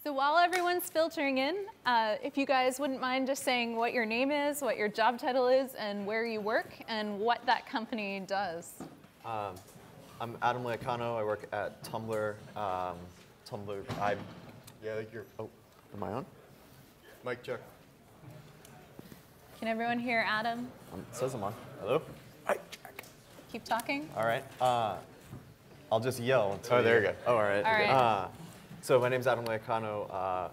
So while everyone's filtering in, if you guys wouldn't mind just saying what your name is, what your job title is, and where you work, and what that company does. I'm Adam Laiacano. I work at Tumblr. Tumblr, Yeah, I think you're. Oh, am I on? Mic check. Can everyone hear Adam? It says I'm on. Hello? Mic check. Keep talking. All right. I'll just yell until Oh, there you go. Oh, all right. All right. So my name's Adam Laiacano.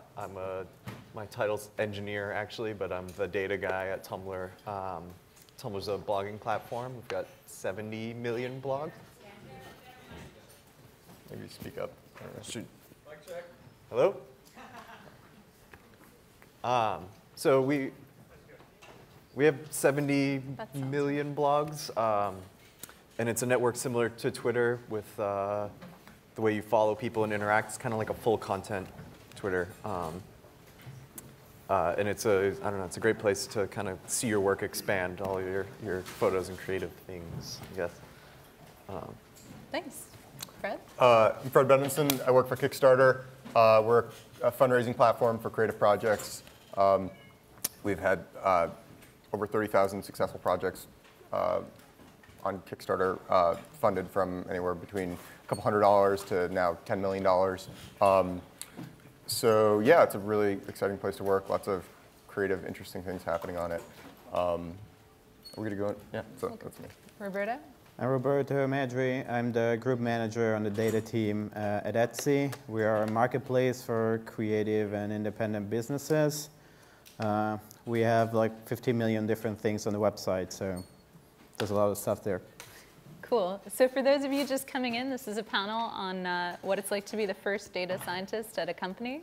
My title's engineer, actually, but I'm the data guy at Tumblr. Tumblr's a blogging platform. We've got 70 million blogs. Maybe speak up. Shoot. Mic check. Hello? So we have 70 million blogs, and it's a network similar to Twitter with the way you follow people and interact. It's kind of like a full content Twitter. And it's I don't know, it's a great place to kind of see your work expand, all your photos and creative things, I guess. Thanks. Fred? I'm Fred Benenson. I work for Kickstarter. We're a fundraising platform for creative projects. We've had over 30,000 successful projects on Kickstarter, funded from anywhere between a couple $100 to now $10 million. So yeah, it's a really exciting place to work. Lots of creative, interesting things happening on it. Are we gonna go in? Yeah, so that's me. Roberto? I'm Roberto Medri. I'm the group manager on the data team at Etsy. We are a marketplace for creative and independent businesses. We have like 50 million different things on the website, so there's a lot of stuff there. Cool. So for those of you just coming in, this is a panel on what it's like to be the first data scientist at a company.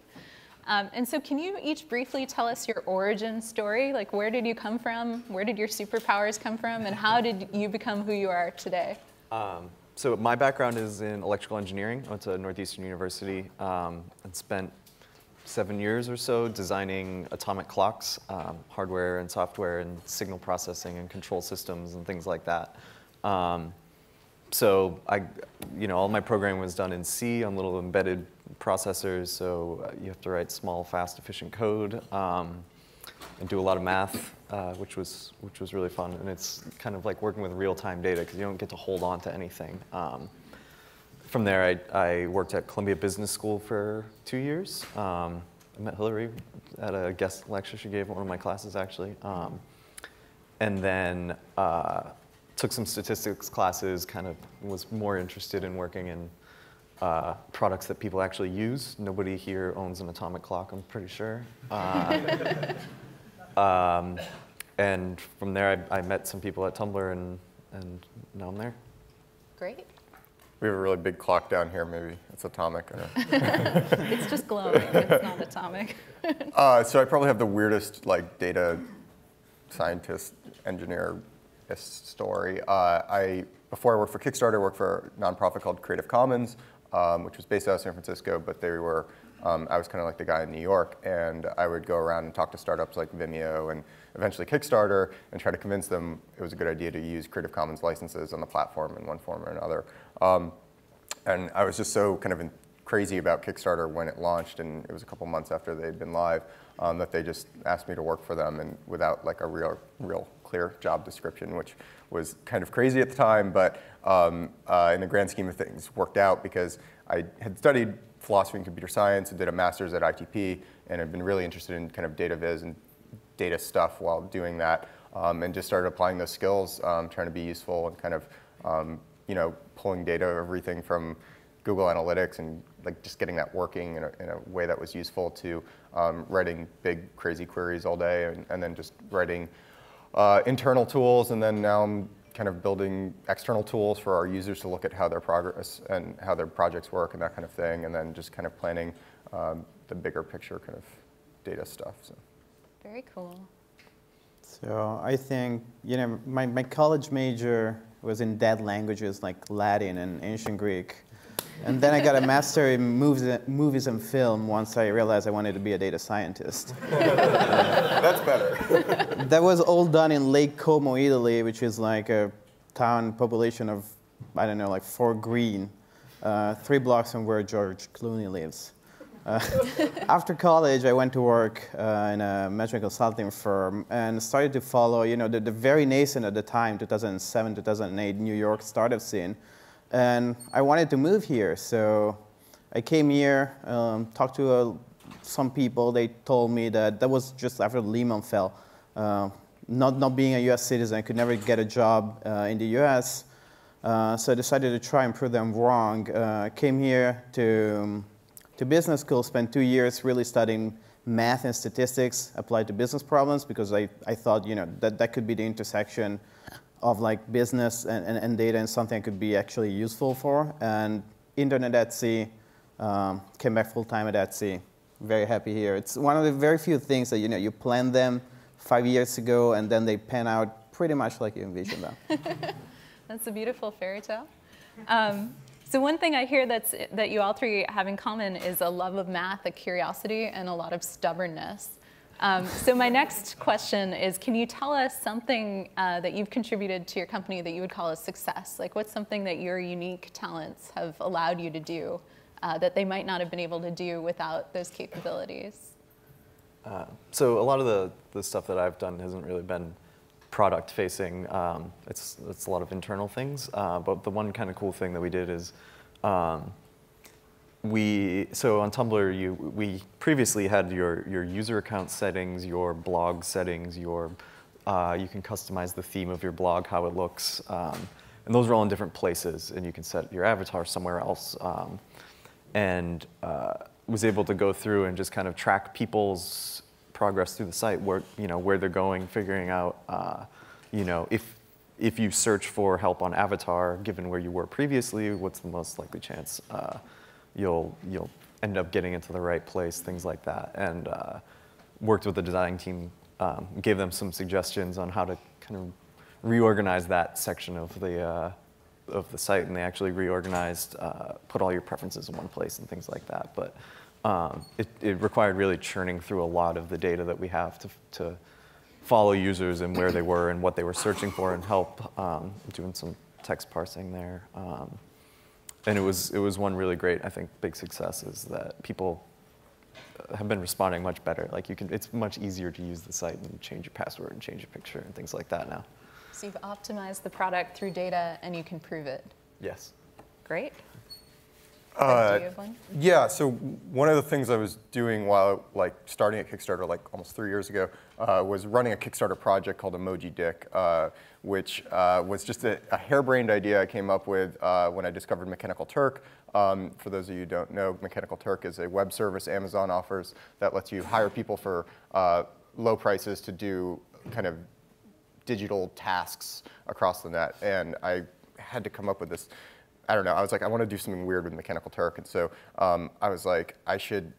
And so can you each briefly tell us your origin story? Like, where did you come from? Where did your superpowers come from? And how did you become who you are today? So my background is in electrical engineering. I went to Northeastern University and spent 7 years or so designing atomic clocks, hardware and software and signal processing and control systems and things like that. So all my programming was done in C on little embedded processors, so you have to write small, fast, efficient code and do a lot of math, which was really fun. And it's kind of like working with real-time data because you don't get to hold on to anything. From there, I worked at Columbia Business School for 2 years. I met Hillary at a guest lecture she gave at one of my classes, actually. And then took some statistics classes, kind of was more interested in working in products that people actually use. Nobody here owns an atomic clock, I'm pretty sure. And from there, I met some people at Tumblr, and now I'm there. Great. We have a really big clock down here. Maybe it's atomic. It's just glowing. It's not atomic. So I probably have the weirdest data scientist, engineer story. Before I worked for Kickstarter, I worked for a nonprofit called Creative Commons, which was based out of San Francisco, but they were, I was kind of like the guy in New York, and I would go around and talk to startups like Vimeo and eventually Kickstarter and try to convince them it was a good idea to use Creative Commons licenses on the platform in one form or another. And I was just so kind of crazy about Kickstarter when it launched, and it was a couple months after they'd been live, that they just asked me to work for them, and without like a real clear job description, which was kind of crazy at the time, but in the grand scheme of things worked out because I had studied philosophy and computer science and did a master's at ITP, and had been really interested in kind of data viz and data stuff while doing that, and just started applying those skills, trying to be useful and kind of pulling data, everything from Google Analytics and just getting that working in a way that was useful to writing big crazy queries all day, and then just writing internal tools, and then now I'm kind of building external tools for our users to look at how their progress and how their projects work and that kind of thing, and then just kind of planning the bigger picture kind of data stuff. So. Very cool. So I think, my college major was in dead languages like Latin and ancient Greek. And then I got a master in movies and film once I realized I wanted to be a data scientist. That's better. That was all done in Lake Como, Italy, which is like a town population of, I don't know, like 4 green, 3 blocks from where George Clooney lives. After college, I went to work in a management consulting firm and started to follow, the very nascent at the time, 2007, 2008, New York startup scene. And I wanted to move here, so I came here, talked to some people. They told me that was just after Lehman fell. Not being a U.S. citizen, I could never get a job in the U.S., so I decided to try and prove them wrong. Came here to business school, spent 2 years really studying math and statistics applied to business problems, because I thought that could be the intersection of like business and data, and something I could be actually useful for. And interned at Etsy, came back full time at Etsy. Very happy here. It's one of the very few things that you plan them 5 years ago, and then they pan out pretty much like you envisioned them. That's a beautiful fairy tale. So one thing I hear that you all three have in common is a love of math, a curiosity, and a lot of stubbornness. So my next question is, can you tell us something that you've contributed to your company that you would call a success? Like, what's something that your unique talents have allowed you to do that they might not have been able to do without those capabilities? So a lot of the stuff that I've done hasn't really been product facing. It's a lot of internal things. But the one kind of cool thing that we did is so on Tumblr, we previously had your user account settings, your blog settings, you can customize the theme of your blog, how it looks, and those are all in different places, and you can set your avatar somewhere else. And was able to go through and just kind of track people's progress through the site, where they're going, figuring out, if you search for help on avatar, given where you were previously, what's the most likely chance you'll end up getting into the right place, things like that. And worked with the design team, gave them some suggestions on how to kind of reorganize that section of the site, and they actually reorganized, put all your preferences in one place and things like that. But it required really churning through a lot of the data that we have to follow users and where they were and what they were searching for, and help doing some text parsing there. And it was one really great, I think, big success is that people have been responding much better. Like it's much easier to use the site and change your password and change your picture and things like that now. So you've optimized the product through data, and you can prove it. Yes. Great. Do you have one? Yeah, so one of the things I was doing while starting at Kickstarter almost 3 years ago was running a Kickstarter project called Emoji Dick, which was just a harebrained idea I came up with when I discovered Mechanical Turk. For those of you who don't know, Mechanical Turk is a web service Amazon offers that lets you hire people for low prices to do kind of digital tasks across the net. And I had to come up with this. I don't know, I was like, I want to do something weird with Mechanical Turk. And so I was like, I should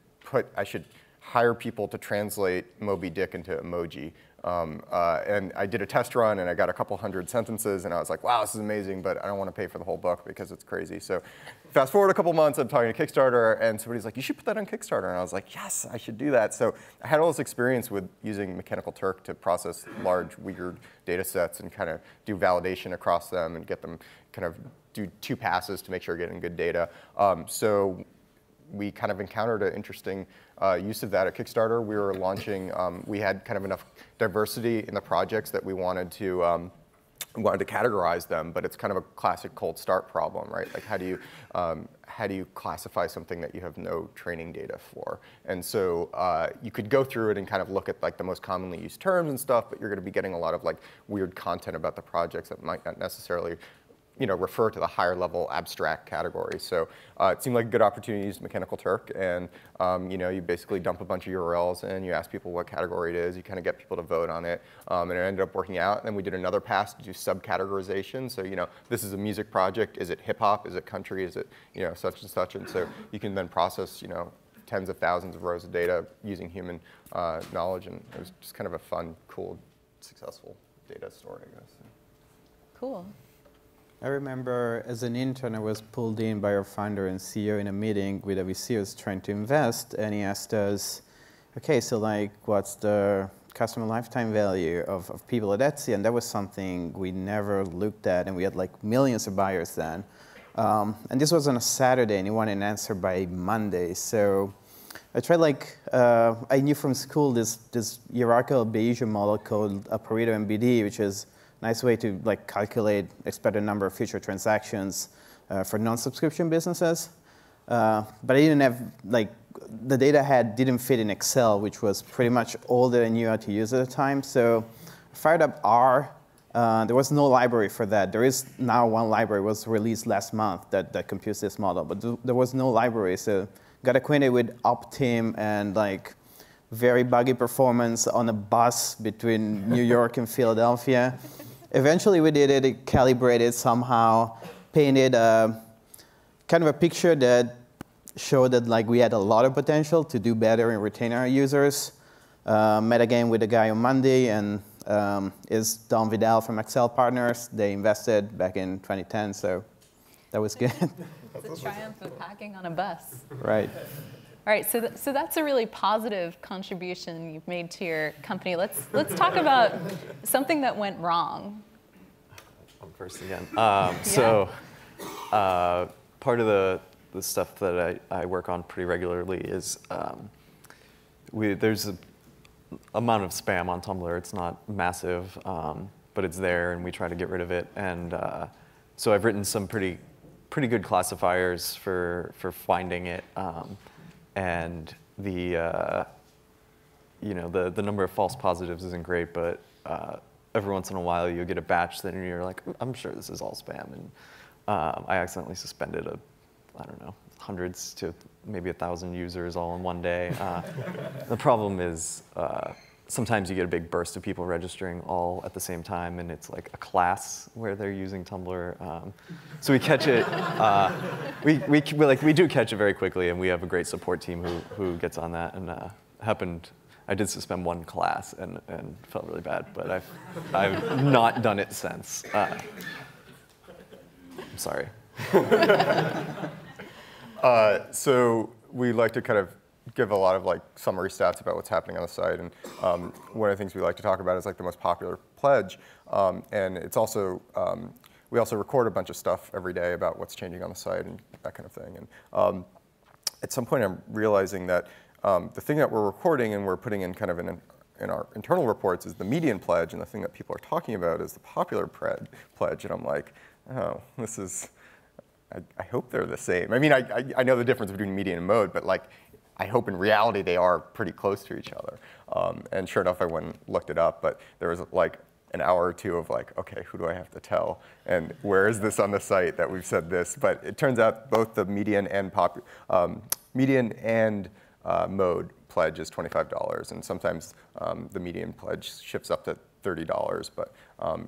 hire people to translate Moby Dick into emoji. And I did a test run, and I got a couple hundred sentences, and I was like, wow, this is amazing, but I don't want to pay for the whole book because it's crazy. So fast forward a couple months, I'm talking to Kickstarter, and somebody's like, you should put that on Kickstarter. And I was like, yes, I should do that. So I had all this experience with using Mechanical Turk to process large, weird data sets and kind of do validation across them and get them kind of do 2 passes to make sure you're getting good data. So we kind of encountered an interesting use of that at Kickstarter. We were launching, we had kind of enough diversity in the projects that we wanted to categorize them, but it's kind of a classic cold start problem, right? Like how do you classify something that you have no training data for? And so you could go through it and kind of look at the most commonly used terms and stuff, but you're going to be getting a lot of weird content about the projects that might not necessarily refer to the higher level abstract categories. So it seemed like a good opportunity to use Mechanical Turk, and you basically dump a bunch of URLs and you ask people what category it is, you kind of get people to vote on it, and it ended up working out. And then we did another pass to do subcategorization. So this is a music project, is it hip hop, is it country, is it such and such, and so you can then process tens of thousands of rows of data using human knowledge, and it was just kind of a fun, cool, successful data story, I guess. Cool. I remember as an intern, I was pulled in by our founder and CEO in a meeting with a VC who was trying to invest, and he asked us, okay, so what's the customer lifetime value of people at Etsy? And that was something we never looked at, and we had millions of buyers then. And this was on a Saturday, and he wanted an answer by Monday. So I tried I knew from school this hierarchical Bayesian model called a Pareto MBD, which is a nice way to calculate expected number of future transactions for non-subscription businesses. But I didn't have, the data didn't fit in Excel, which was pretty much all that I knew how to use at the time. So I fired up R. There was no library for that. There is now one library, it was released last month that computes this model, but there was no library. So got acquainted with Optim and very buggy performance on a bus between New York and Philadelphia. Eventually we did it, it calibrated somehow, painted kind of a picture that showed that we had a lot of potential to do better and retain our users. Met again with the guy on Monday, and is Don Vidal from Excel Partners. They invested back in 2010, so that was good. It's a triumph of hacking on a bus. Right. All right, so that's a really positive contribution you've made to your company. Let's talk about something that went wrong. I'm first again. So part of the stuff that I work on pretty regularly is there's an amount of spam on Tumblr. It's not massive, but it's there, and we try to get rid of it. And so I've written some pretty good classifiers for finding it, and the number of false positives isn't great, but every once in a while you'll get a batch that you're like, I'm sure this is all spam, and I accidentally suspended I don't know, hundreds to maybe 1,000 users all in one day. The problem is sometimes you get a big burst of people registering all at the same time, and it's like a class where they're using Tumblr. So we catch it. We do catch it very quickly, and we have a great support team who gets on that. And happened. I did suspend one class and felt really bad, but I've not done it since. I'm sorry. So we like to kind of give a lot of summary stats about what's happening on the site, and one of the things we like to talk about is the most popular pledge, and it's also we also record a bunch of stuff every day about what's changing on the site and that kind of thing. And at some point, I'm realizing that the thing that we're recording and we're putting in kind of in our internal reports is the median pledge, and the thing that people are talking about is the popular pledge, and I'm like, oh, this is. I hope they're the same. I mean, I know the difference between median and mode, but I hope in reality they are pretty close to each other. And sure enough, I went and looked it up, but there was an hour or two of okay, who do I have to tell? And where is this on the site that we've said this? But it turns out both the median and mode pledge is $25, and sometimes the median pledge shifts up to $30, but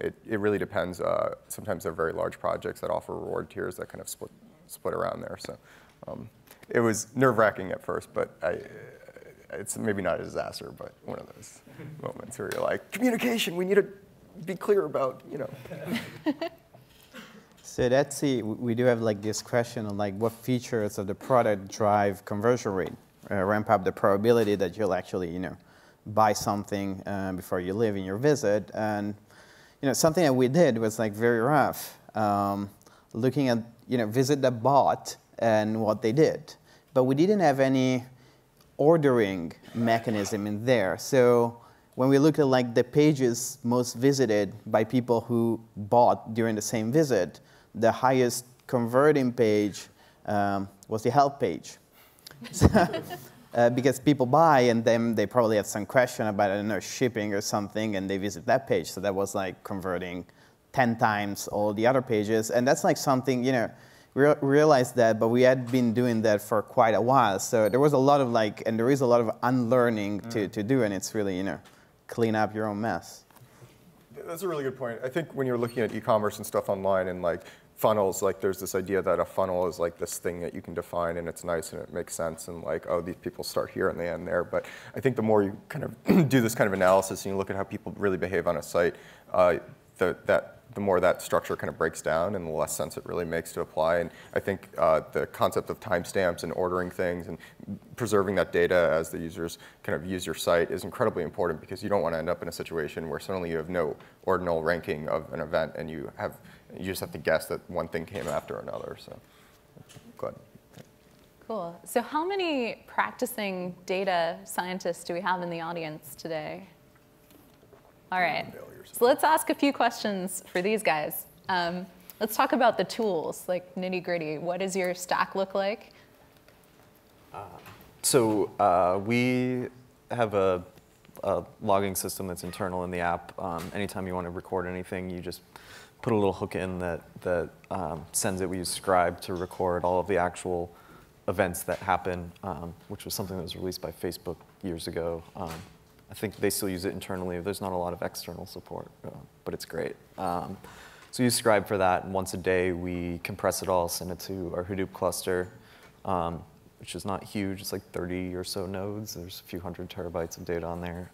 it really depends. Sometimes they're very large projects that offer reward tiers that kind of split around there. So it was nerve-wracking at first, but it's maybe not a disaster, but one of those moments where you're like, communication, we need to be clear about, So at Etsy, we do have this question on what features of the product drive conversion rate, ramp up the probability that you'll actually, buy something before you leave in your visit. And something that we did was very rough, looking at visit the bot and what they did, but we didn't have any ordering mechanism in there. So when we look at the pages most visited by people who bought during the same visit, the highest converting page was the help page. Because people buy, and then they probably have some question about, I don't know, shipping or something, and they visit that page. So that was converting 10 times all the other pages. And that's something, we realized that, but we had been doing that for quite a while. So there was a lot of and there is a lot of unlearning to do, and it's really, clean up your own mess. That's a really good point. I think when you're looking at e-commerce and stuff online and funnels, there's this idea that a funnel is this thing that you can define, and it's nice and it makes sense, and oh, these people start here and they end there. But I think the more you kind of do this kind of analysis and you look at how people really behave on a site, the more that structure kind of breaks down and the less sense it really makes to apply. And I think the concept of timestamps and ordering things and preserving that data as the users kind of use your site is incredibly important, because you don't want to end up in a situation where suddenly you have no ordinal ranking of an event and you just have to guess that one thing came after another. So, go ahead. Cool. So how many practicing data scientists do we have in the audience today? All right. So let's ask a few questions for these guys. Let's talk about the tools, like nitty gritty. What does your stack look like? So we have a logging system that's internal in the app. Anytime you want to record anything, you just put a little hook in that sends it. We use Scribe to record all of the actual events that happen, which was something that was released by Facebook years ago. I think they still use it internally. There's not a lot of external support, but it's great. So we use Scribe for that, and once a day we compress it all, send it to our Hadoop cluster, which is not huge. It's like 30 or so nodes. There's a few hundred terabytes of data on there.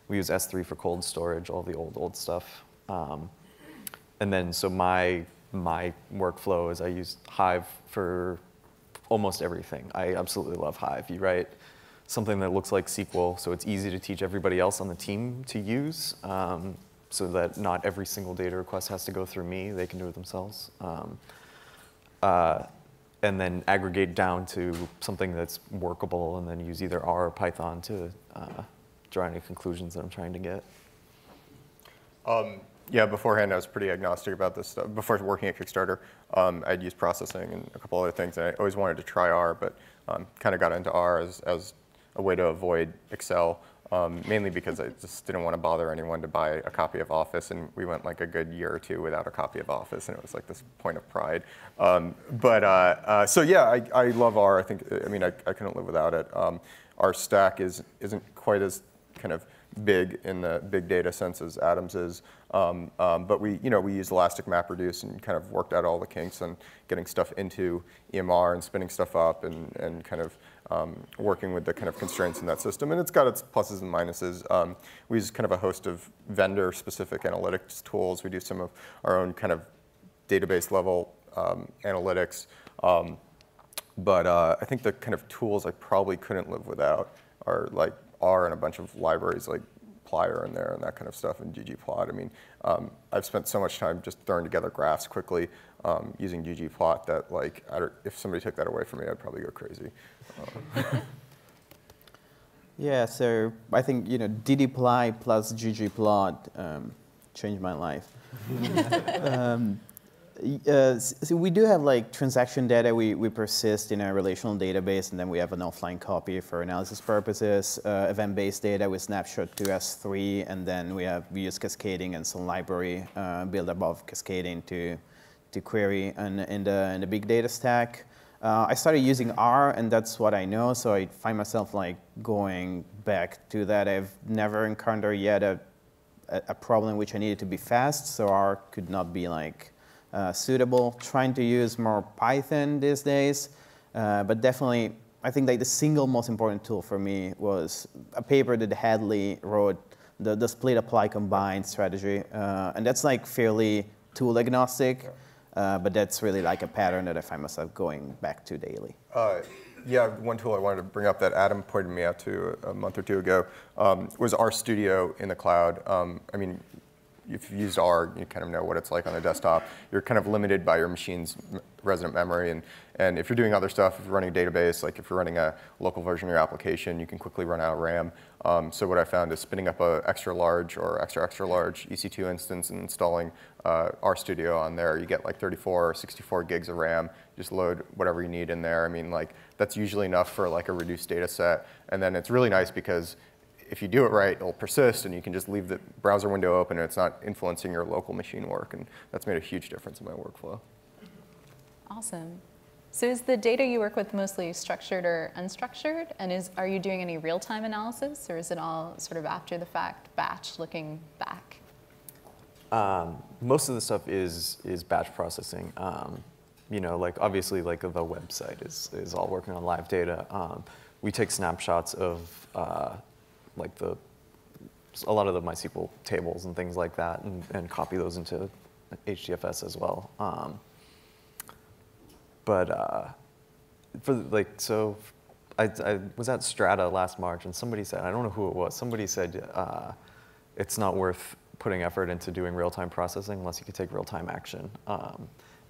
We use S3 for cold storage, all the old stuff. And then, so my workflow is I use Hive for almost everything. I absolutely love Hive. You write something that looks like SQL, so it's easy to teach everybody else on the team to use, so that not every single data request has to go through me. They can do it themselves. And then aggregate down to something that's workable, and then use either R or Python to draw any conclusions that I'm trying to get. Yeah, beforehand I was pretty agnostic about this stuff. Before working at Kickstarter, I'd used processing and a couple other things, and I always wanted to try R, but kind of got into R as a way to avoid Excel, mainly because I just didn't want to bother anyone to buy a copy of Office, and we went like a good year or two without a copy of Office, and it was like this point of pride. So yeah, I love R. I mean, I couldn't live without it. Our stack isn't quite as kind of big in the big data sense as Adam's is, but we use Elastic MapReduce and kind of worked out all the kinks on getting stuff into EMR and spinning stuff up and kind of working with the kind of constraints in that system. And it's got its pluses and minuses. We use kind of a host of vendor-specific analytics tools. We do some of our own kind of database level analytics. But I think the kind of tools I probably couldn't live without are like R and a bunch of libraries like Plier in there and that kind of stuff, and ggplot. I mean, I've spent so much time just throwing together graphs quickly using ggplot that, like, if somebody took that away from me, I'd probably go crazy. Yeah, so I think ddply plus ggplot changed my life. So we do have like transaction data we persist in a relational database, and then we have an offline copy for analysis purposes. Event-based data we snapshot to S3, and then we use cascading and some library built above cascading to query in the big data stack. I started using R, and that's what I know, so I find myself like going back to that. I've never encountered yet a problem which I needed to be fast, so R could not be like suitable. Trying to use more Python these days, but definitely I think like the single most important tool for me was a paper that Hadley wrote, the split apply combine strategy, and that's like fairly tool agnostic, but that's really like a pattern that I find myself going back to daily. Yeah, one tool I wanted to bring up that Adam pointed me out to a month or two ago was RStudio in the cloud. I mean, if you've used R, you kind of know what it's like on a desktop. You're kind of limited by your machine's resident memory, and if you're doing other stuff, if you're running a database, like if you're running a local version of your application, you can quickly run out of RAM. So what I found is spinning up a extra large or extra large EC2 instance and installing RStudio on there. You get like 34 or 64 gigs of RAM. Just load whatever you need in there. I mean, like that's usually enough for like a reduced data set. And then it's really nice because if you do it right, it'll persist, and you can just leave the browser window open, and it's not influencing your local machine work. And that's made a huge difference in my workflow. Awesome. So is the data you work with mostly structured or unstructured? And are you doing any real-time analysis, or is it all sort of after the fact, batch, looking back? Most of the stuff is batch processing. Like obviously like the website is all working on live data. We take snapshots of like a lot of the MySQL tables and things like that, and copy those into HDFS as well. I was at Strata last March, and somebody said, I don't know who it was, somebody said it's not worth putting effort into doing real-time processing unless you can take real-time action.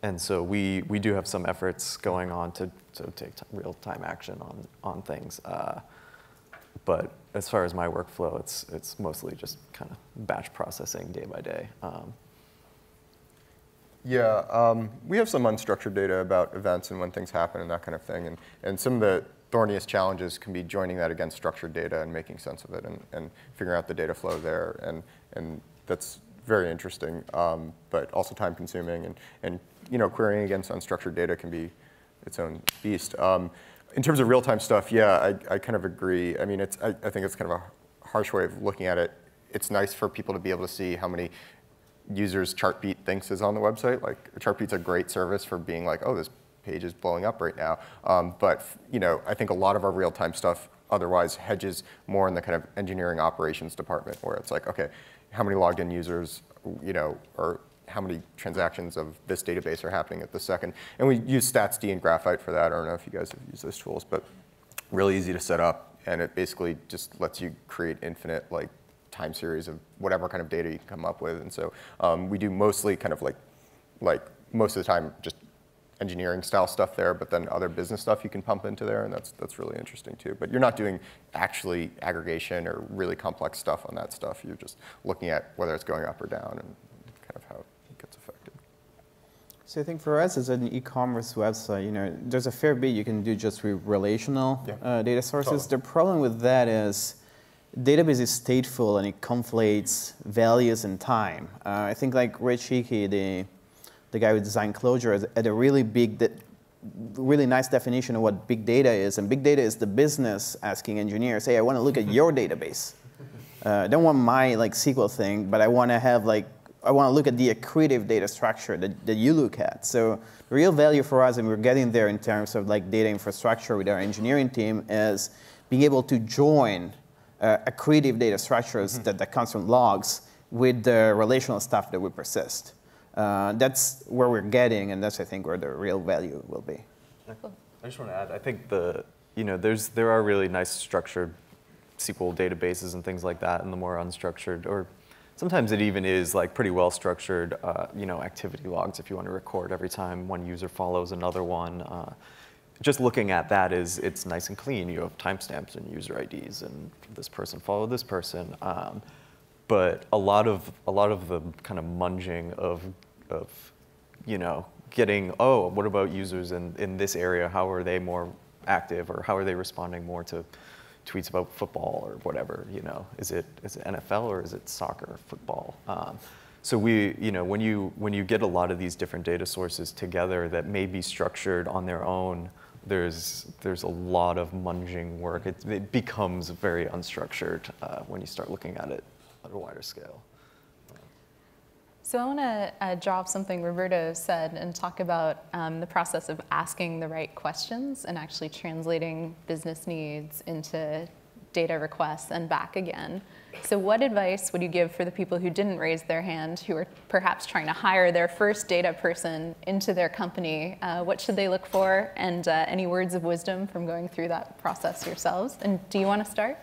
and so we do have some efforts going on to take real-time action on things. But as far as my workflow, it's mostly just kind of batch processing day by day. We have some unstructured data about events and when things happen and that kind of thing. And some of the thorniest challenges can be joining that against structured data and making sense of it and figuring out the data flow there. And that's very interesting, but also time consuming. And querying against unstructured data can be its own beast. In terms of real-time stuff, I kind of agree. I mean, I think it's kind of a harsh way of looking at it. It's nice for people to be able to see how many users Chartbeat thinks is on the website. Like, Chartbeat's a great service for being like, oh, this page is blowing up right now. But I think a lot of our real-time stuff otherwise hedges more in the kind of engineering operations department, where it's like, okay, how many logged in users, or how many transactions of this database are happening at the second. And we use StatsD and Graphite for that. I don't know if you guys have used those tools, but really easy to set up. And it basically just lets you create infinite time series of whatever kind of data you can come up with. And so we do mostly kind of like most of the time just engineering style stuff there, but then other business stuff you can pump into there, and that's really interesting too. But you're not doing actually aggregation or really complex stuff on that stuff. You're just looking at whether it's going up or down and kind of how it gets affected. So I think for us as an e-commerce website, there's a fair bit you can do just with relational data sources. Totally. The problem with that is database is stateful and it conflates values and time. I think like Rich Hickey, the guy who designed Clojure, had a really nice definition of what big data is. And big data is the business asking engineers, hey, I want to look at your database. I don't want my SQL thing, but I want to look at the accretive data structure that you look at. So the real value for us, and we're getting there in terms of data infrastructure with our engineering team, is being able to join accretive data structures that comes from logs with the relational stuff that we persist. That's where we're getting, and that's, I think, where the real value will be. Cool. I just want to add, I think there are really nice structured SQL databases and things like that, and the more unstructured, or sometimes it even is pretty well structured, activity logs if you want to record every time one user follows another one. Just looking at that it's nice and clean. You have timestamps and user IDs, and this person followed this person. But a lot of the kind of munging of getting, oh, what about users in this area? How are they more active, or how are they responding more to tweets about football or whatever? Is it NFL or is it soccer or football? So when you get a lot of these different data sources together that may be structured on their own, there's a lot of munging work. It becomes very unstructured when you start looking at it at a wider scale. So I want to draw off something Roberto said and talk about the process of asking the right questions and actually translating business needs into data requests and back again. So what advice would you give for the people who didn't raise their hand, who are perhaps trying to hire their first data person into their company? What should they look for? And any words of wisdom from going through that process yourselves? And do you want to start?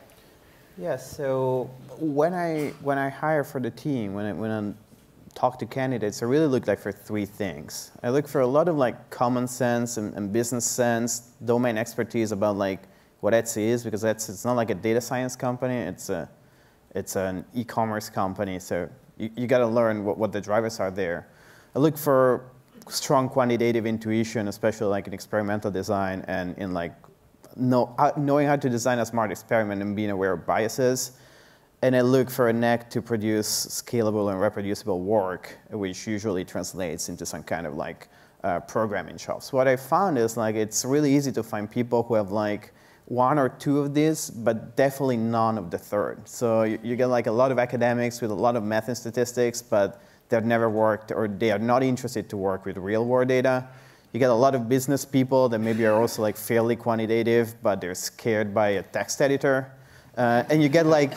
Yes. So when I hire for the team, when I talk to candidates, I really look for three things. I look for a lot of common sense and business sense, domain expertise about what Etsy is, because it's not a data science company. It's an e-commerce company, so you got to learn what the drivers are there. I look for strong quantitative intuition, especially in experimental design and in knowing how to design a smart experiment and being aware of biases. And I look for a knack to produce scalable and reproducible work, which usually translates into some kind of programming chops. What I found is it's really easy to find people who have one or two of these, but definitely none of the third. So you get a lot of academics with a lot of math and statistics, but they've never worked, or they are not interested to work with real world data. You get a lot of business people that maybe are also fairly quantitative, but they're scared by a text editor. And you get a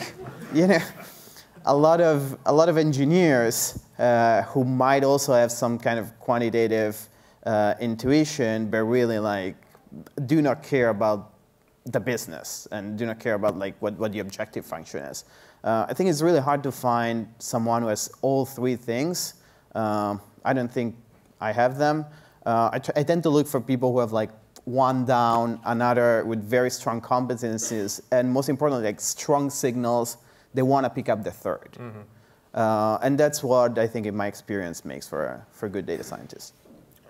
lot of engineers who might also have some kind of quantitative intuition, but really do not care about the business and do not care about what the objective function is. I think it's really hard to find someone who has all three things. I don't think I have them. I tend to look for people who have like one down, another with very strong competencies, and most importantly, like strong signals. They want to pick up the third. And that's what I think in my experience makes for a good data scientist.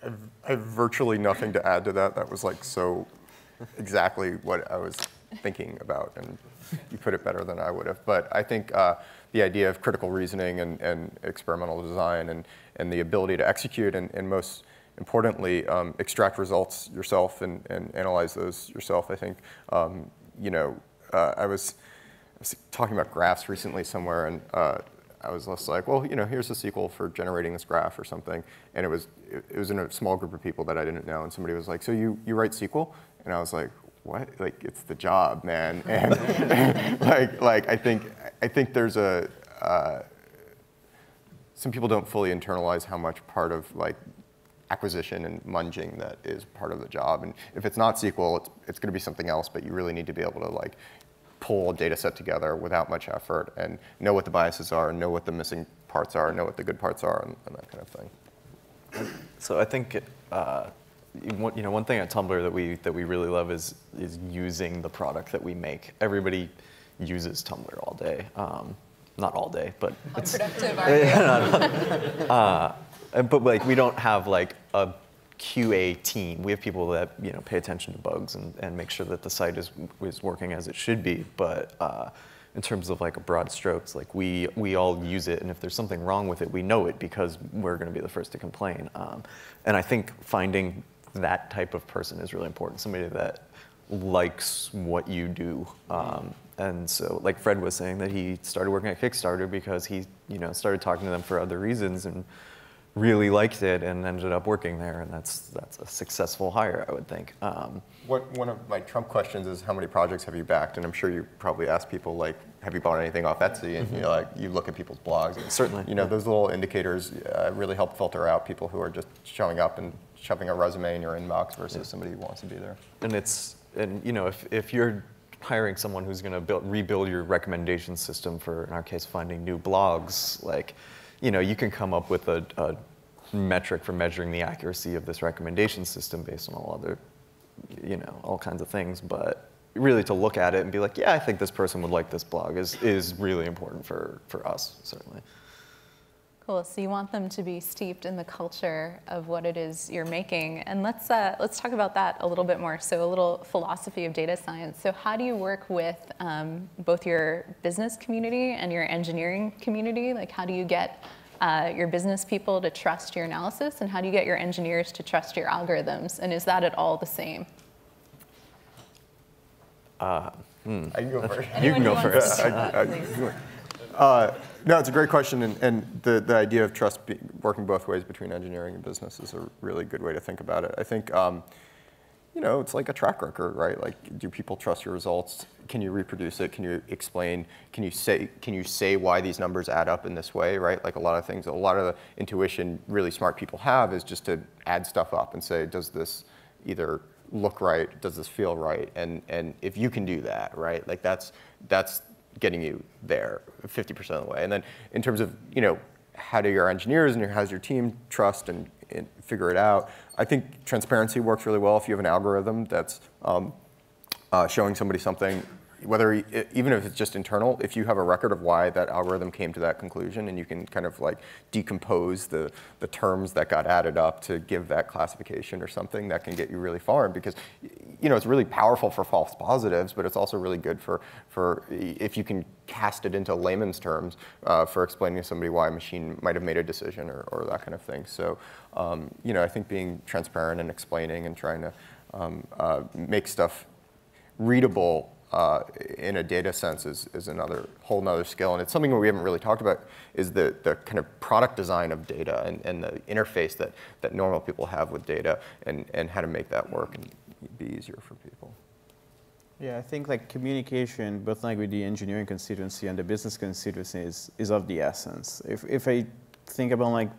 I have virtually nothing to add to that. That was like so exactly what I was thinking about, and you put it better than I would have. But I think the idea of critical reasoning and experimental design and the ability to execute and most importantly, extract results yourself and analyze those yourself. I think, I was talking about graphs recently somewhere, and I was just like, well, here's a SQL for generating this graph or something, and it was in a small group of people that I didn't know, and somebody was like, so you write SQL? And I was like, what? Like, it's the job, man. And I think there's some people don't fully internalize how much part of like acquisition and munging that is part of the job. And if it's not SQL, it's going to be something else, but you really need to be able to like pull a data set together without much effort and know what the biases are, and know what the missing parts are, and know what the good parts are, and that kind of thing. So I think one thing at Tumblr that we really love is using the product that we make. Everybody uses Tumblr all day, not all day, but Unproductive, but like we don't have like a QA team. We have people that pay attention to bugs and make sure that the site is working as it should be. But in terms of like a broad strokes, like we all use it, and if there's something wrong with it, we know it because we're going to be the first to complain. And I think finding that type of person is really important. Somebody that likes what you do. And so, like Fred was saying, that he started working at Kickstarter because he started talking to them for other reasons and really liked it and ended up working there, and that's a successful hire, I would think. One of my Trump questions is how many projects have you backed? And I'm sure you probably ask people like, have you bought anything off Etsy? And you look at people's blogs. And, certainly. Those little indicators really help filter out people who are just showing up and shoving a resume in your inbox versus somebody who wants to be there. And if you're hiring someone who's going to rebuild your recommendation system for, in our case, finding new blogs, like, you can come up with a metric for measuring the accuracy of this recommendation system based on all other, all kinds of things. But really to look at it and be like, yeah, I think this person would like this blog is really important for us, certainly. Cool. So you want them to be steeped in the culture of what it is you're making. And let's talk about that a little bit more. So a little philosophy of data science. So how do you work with both your business community and your engineering community? Like, how do you get your business people to trust your analysis, and how do you get your engineers to trust your algorithms? And is that at all the same? I can go first. You can go first. No, it's a great question, and the idea of trust working both ways between engineering and business is a really good way to think about it. I think, it's like a track record, right? Like, do people trust your results? Can you reproduce it? Can you explain? Can you say why these numbers add up in this way, right? Like a lot of the intuition really smart people have is just to add stuff up and say, does this either look right? Does this feel right? And if you can do that, right? Like that's getting you there 50% of the way. And then in terms of, how do your engineers and how's your team trust and figure it out? I think transparency works really well if you have an algorithm that's showing somebody something, even if it's just internal, if you have a record of why that algorithm came to that conclusion, and you can kind of like decompose the terms that got added up to give that classification or something, that can get you really far, because it's really powerful for false positives, but it's also really good for if you can cast it into layman's terms for explaining to somebody why a machine might have made a decision or that kind of thing. So I think being transparent and explaining and trying to make stuff readable in a data sense is another whole nother skill. And it's something that we haven't really talked about, is the kind of product design of data and the interface that normal people have with data, and how to make that work and be easier for people. Yeah, I think like communication, both like with the engineering constituency and the business constituency is of the essence. If I think about like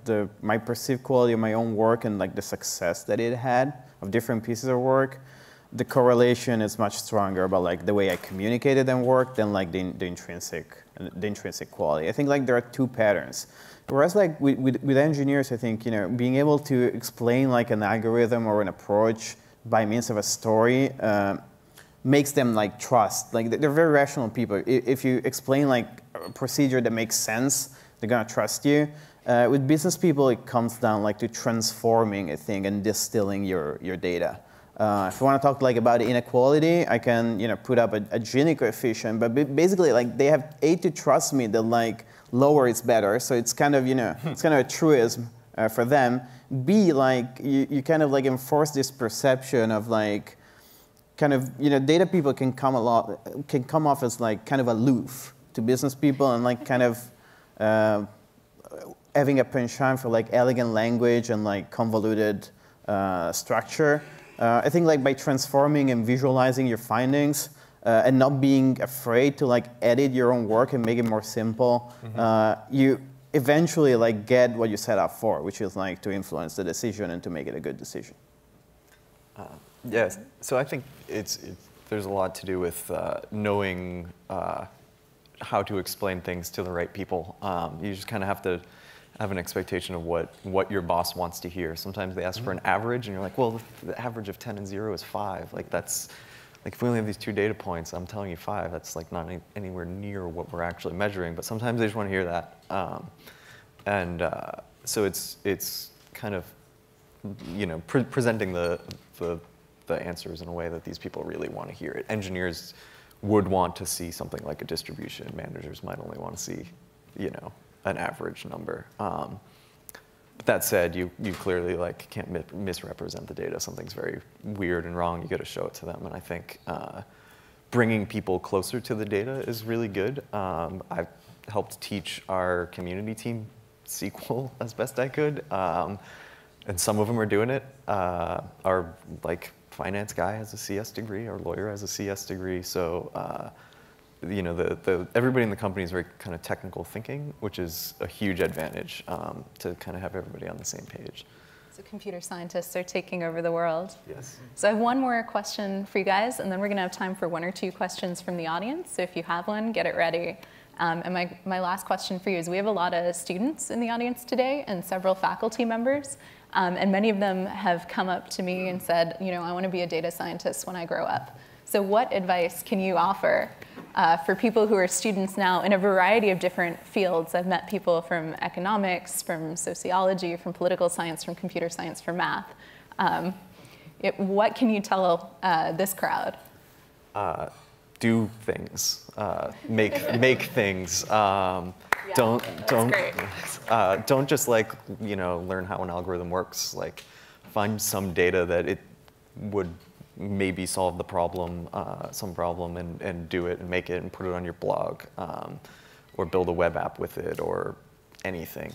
my perceived quality of my own work and like the success that it had of different pieces of work, the correlation is much stronger about like the way I communicated and worked than like the intrinsic quality. I think like there are two patterns. Whereas like with engineers, I think, you know, being able to explain like an algorithm or an approach by means of a story makes them like trust. Like they're very rational people. If you explain like a procedure that makes sense, they're gonna trust you. With business people, it comes down like to transforming a thing and distilling your data. If you want to talk like about inequality, I can, you know, put up a Gini coefficient, but basically like they have A, to trust me that like lower is better, so it's kind of, you know, it's kind of a truism for them. B, like you kind of like enforce this perception of like kind of, you know, data people can come off as like kind of aloof to business people and like kind of having a penchant for like elegant language and like convoluted structure. I think like by transforming and visualizing your findings and not being afraid to like edit your own work and make it more simple, you eventually like get what you set up for, which is like to influence the decision and to make it a good decision. Yes, so I think there's a lot to do with knowing how to explain things to the right people. You just kind of have to have an expectation of what your boss wants to hear. Sometimes they ask for an average, and you're like, well, the average of 10 and 0 is 5. Like that's, like if we only have these 2 data points, I'm telling you 5. That's like not anywhere near what we're actually measuring. But sometimes they just want to hear that, so it's kind of, you know, presenting the answers in a way that these people really want to hear it. Engineers would want to see something like a distribution. Managers might only want to see, you know, an average number. But that said, you clearly like can't misrepresent the data. Something's very weird and wrong. You got to show it to them. And I think bringing people closer to the data is really good. I've helped teach our community team SQL as best I could, and some of them are doing it. Our like finance guy has a CS degree. Our lawyer has a CS degree. So you know, everybody in the company is very kind of technical thinking, which is a huge advantage to kind of have everybody on the same page. So computer scientists are taking over the world. Yes. So I have one more question for you guys, and then we're going to have time for 1 or 2 questions from the audience. So if you have one, get it ready. And my last question for you is, we have a lot of students in the audience today and several faculty members. And many of them have come up to me and said, you know, I want to be a data scientist when I grow up. So what advice can you offer for people who are students now in a variety of different fields? I've met people from economics, from sociology, from political science, from computer science, from math. What can you tell this crowd? Do things, make things. Don't Don't just like, you know, learn how an algorithm works. Like, find some data that it would maybe solve the problem, some problem, and do it and make it and put it on your blog, or build a web app with it, or anything.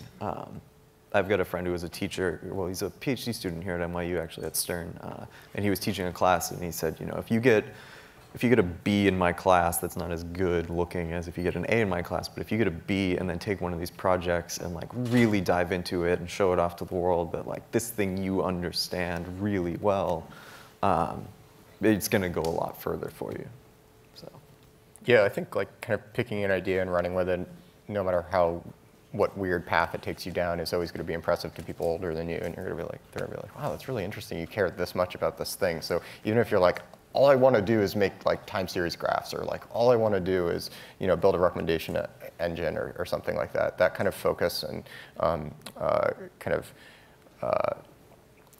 I've got a friend who was a teacher. Well, he's a PhD student here at NYU, actually at Stern, and he was teaching a class, and he said, you know, if you get a B in my class, that's not as good looking as if you get an A in my class, but if you get a B and then take one of these projects and like really dive into it and show it off to the world that like this thing you understand really well, it's going to go a lot further for you. So, yeah, I think like kind of picking an idea and running with it, no matter what weird path it takes you down, is always going to be impressive to people older than you, and you're going to be like, they're going to be like, wow, that's really interesting. You care this much about this thing. So even if you're like, all I want to do is make like time series graphs, or like all I want to do is, you know, build a recommendation engine or something like that. That kind of focus and kind of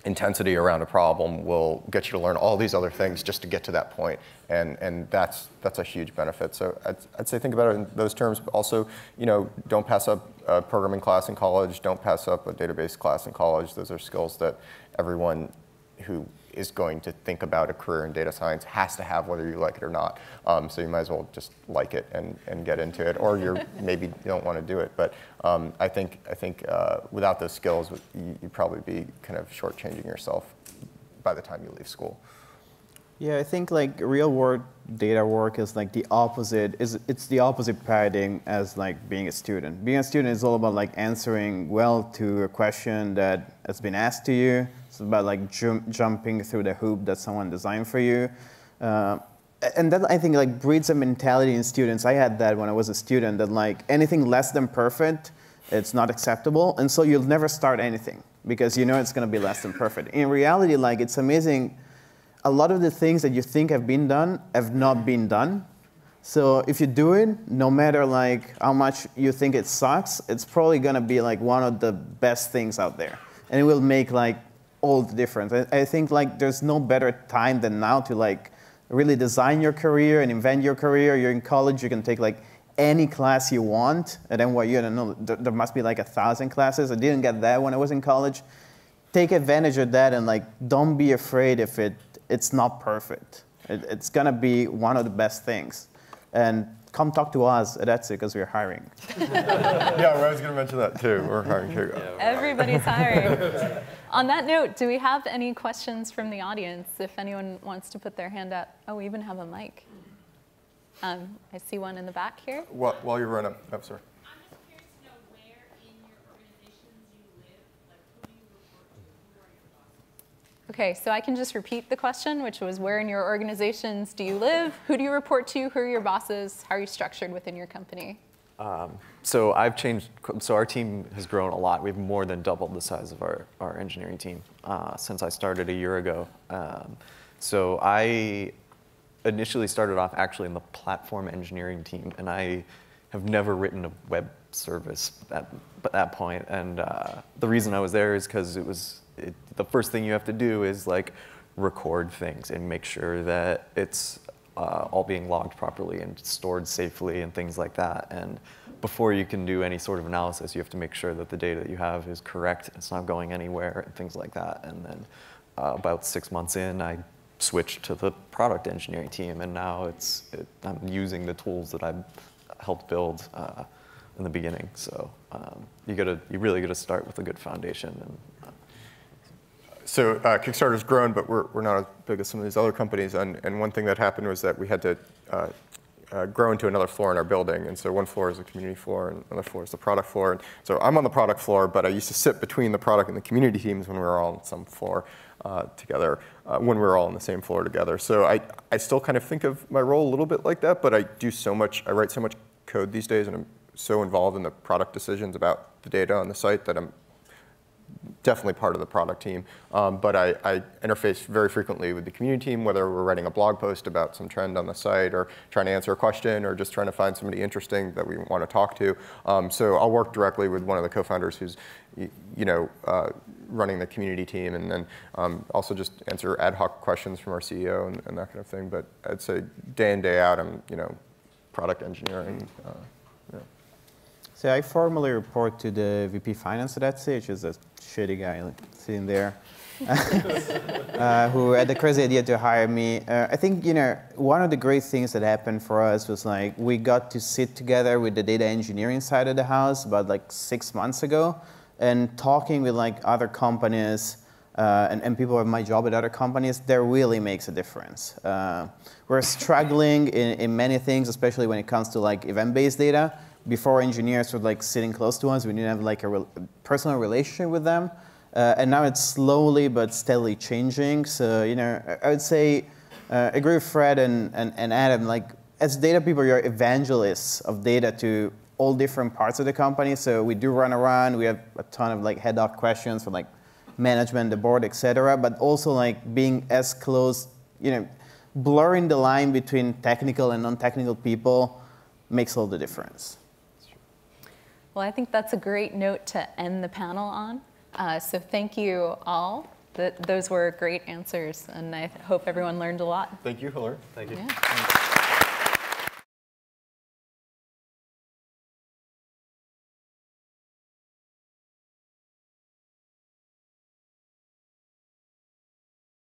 intensity around a problem will get you to learn all these other things just to get to that point, and that's a huge benefit. So I'd say think about it in those terms. But also, you know, don't pass up a programming class in college. Don't pass up a database class in college. Those are skills that everyone who is going to think about a career in data science has to have, whether you like it or not. So you might as well just like it and get into it, or maybe you don't want to do it. But I think without those skills, you'd probably be kind of shortchanging yourself by the time you leave school. Yeah, I think like real world data work is like the opposite. It's the opposite paradigm as like being a student. Being a student is all about like answering well to a question that has been asked to you, It's about like jumping through the hoop that someone designed for you. And that, I think, like breeds a mentality in students. I had that when I was a student, that like anything less than perfect, it's not acceptable. And so you'll never start anything because you know it's going to be less than perfect. In reality, like it's amazing. A lot of the things that you think have been done have not been done. So if you do it, no matter like how much you think it sucks, it's probably going to be like one of the best things out there. And it will make like all the difference. I think like there's no better time than now to like really design your career and invent your career. You're in college, you can take like any class you want. At NYU, I don't know, there must be like 1,000 classes. I didn't get that when I was in college. Take advantage of that and like don't be afraid if it's not perfect. It's gonna be one of the best things. And come talk to us at Etsy because we're hiring. Yeah, I was gonna mention that too. We're hiring too. Everybody's hiring. On that note, do we have any questions from the audience? If anyone wants to put their hand up. Oh, we even have a mic. I see one in the back here. While you're running up, sir. I'm just curious to know where in your organizations you live, like who do you report to, who are your bosses? Okay, so I can just repeat the question, which was where in your organizations do you live? Who do you report to? Who are your bosses? How are you structured within your company? So I've changed, so our team has grown a lot. We've more than doubled the size of our engineering team since I started a year ago. So I initially started off actually in the platform engineering team, and I have never written a web service at that point. And the reason I was there is because the first thing you have to do is like record things and make sure that it's all being logged properly and stored safely and things like that. And before you can do any sort of analysis, you have to make sure that the data that you have is correct, it's not going anywhere, and things like that. And then about 6 months in, I switched to the product engineering team, and now I'm using the tools that I helped build in the beginning. So you really gotta start with a good foundation. And, So Kickstarter's grown, but we're not as big as some of these other companies. And one thing that happened was that we had to grow into another floor in our building. And so one floor is the community floor, and another floor is the product floor. And so I'm on the product floor, but I used to sit between the product and the community teams when we were all on some floor together, when we were all on the same floor together. So I still kind of think of my role a little bit like that, but I write so much code these days, and I'm so involved in the product decisions about the data on the site that I'm definitely part of the product team, but I interface very frequently with the community team, whether we're writing a blog post about some trend on the site or trying to answer a question or just trying to find somebody interesting that we want to talk to. So I'll work directly with one of the co-founders who's running the community team, and then also just answer ad hoc questions from our CEO and that kind of thing. But I'd say day in, day out, I'm product engineering. So I formally report to the VP Finance at Etsy, which is a shitty guy sitting there, who had the crazy idea to hire me. I think one of the great things that happened for us was like we got to sit together with the data engineering side of the house about like 6 months ago, and talking with like other companies and people who have my job at other companies, that really makes a difference. We're struggling in many things, especially when it comes to like event-based data. Before, engineers were like sitting close to us. We didn't have like a personal relationship with them. And now it's slowly but steadily changing. So, I would say, I agree with Fred and Adam, like as data people, you're evangelists of data to all different parts of the company. So we do run around. We have a ton of like head doc questions for like management, the board, et cetera. But also like being as close, blurring the line between technical and non-technical people makes all the difference. Well, I think that's a great note to end the panel on. So thank you all. Those were great answers, and I hope everyone learned a lot. Thank you, Hillary. thank you. Yeah.